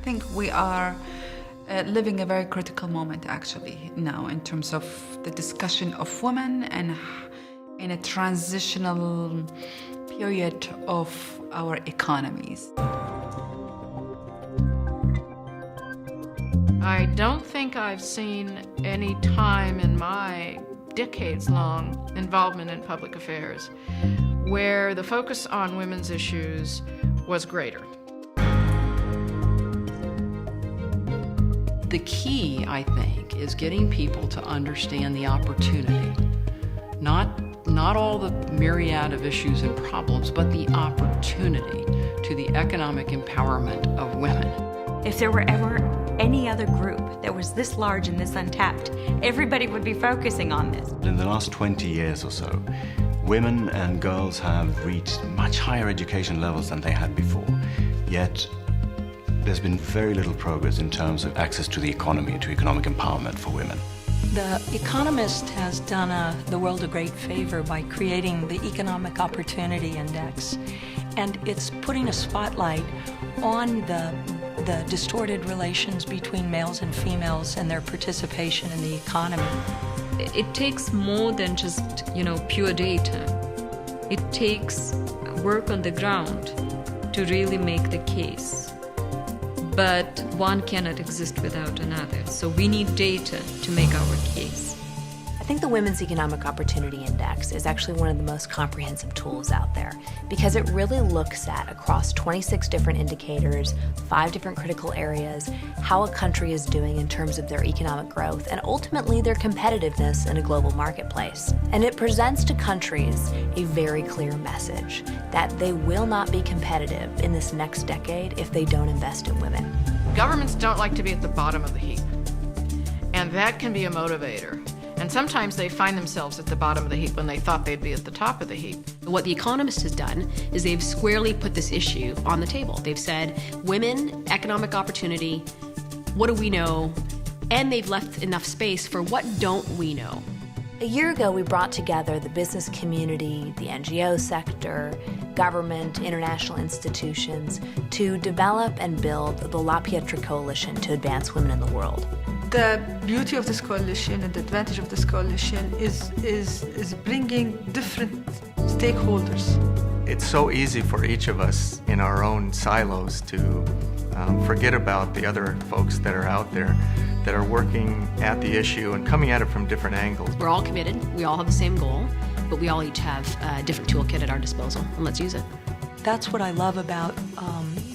think we are living a very critical moment actually now in terms of the discussion of women and in a transitional period of our economies. I don't think I've seen any time in my decades-long involvement in public affairs where the focus on women's issues was greater. The key, I think, is getting people to understand the opportunity. Not all the myriad of issues and problems, but the opportunity to the economic empowerment of women. If there were ever any other group that was this large and this untapped, everybody would be focusing on this. In the last 20 years or so, women and girls have reached much higher education levels than they had before. Yet, there's been very little progress in terms of access to the economy, to economic empowerment for women. The Economist has done the world a great favor by creating the Economic Opportunity Index, and it's putting a spotlight on the distorted relations between males and females and their participation in the economy. It takes more than just, pure data. It takes work on the ground to really make the case. But one cannot exist without another. So we need data to make our case. I think the Women's Economic Opportunity Index is actually one of the most comprehensive tools out there because it really looks at, across 26 different indicators, 5 different critical areas, how a country is doing in terms of their economic growth and ultimately their competitiveness in a global marketplace. And it presents to countries a very clear message that they will not be competitive in this next decade if they don't invest in women. Governments don't like to be at the bottom of the heap, and that can be a motivator. And sometimes they find themselves at the bottom of the heap when they thought they'd be at the top of the heap. What The Economist has done is they've squarely put this issue on the table. They've said, women, economic opportunity, what do we know? And they've left enough space for what don't we know. A year ago, we brought together the business community, the NGO sector, government, international institutions to develop and build the Pietra Coalition to advance women in the world. The beauty of this coalition and the advantage of this coalition is bringing different stakeholders. It's so easy for each of us in our own silos to forget about the other folks that are out there that are working at the issue and coming at it from different angles. We're all committed, we all have the same goal, but we all each have a different toolkit at our disposal, and let's use it. That's what I love about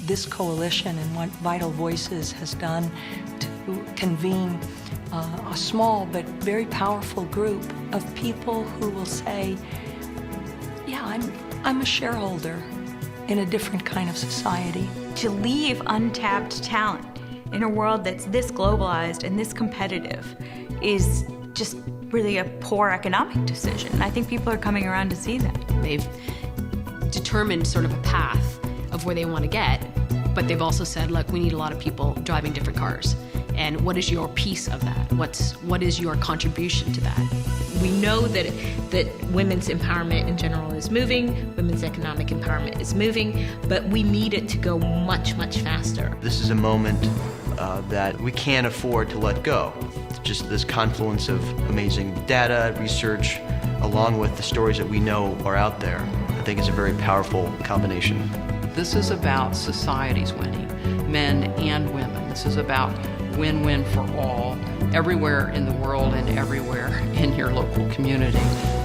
this coalition and what Vital Voices has done to convene a small but very powerful group of people who will say, yeah, I'm a shareholder in a different kind of society. To leave untapped talent in a world that's this globalized and this competitive is just really a poor economic decision. And I think people are coming around to see that. They've determined sort of a path of where they want to get, but they've also said, look, we need a lot of people driving different cars. And what is your piece of that? What is your contribution to that? We know that women's empowerment in general is moving, women's economic empowerment is moving, but we need it to go much, much faster. This is a moment that we can't afford to let go. It's just this confluence of amazing data, research, along with the stories that we know are out there. I think it's a very powerful combination. This is about societies winning, men and women. This is about win-win for all, everywhere in the world and everywhere in your local community.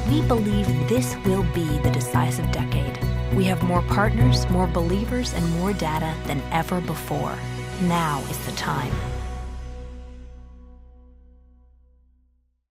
We believe this will be the decisive decade. We have more partners, more believers, and more data than ever before. Now is the time.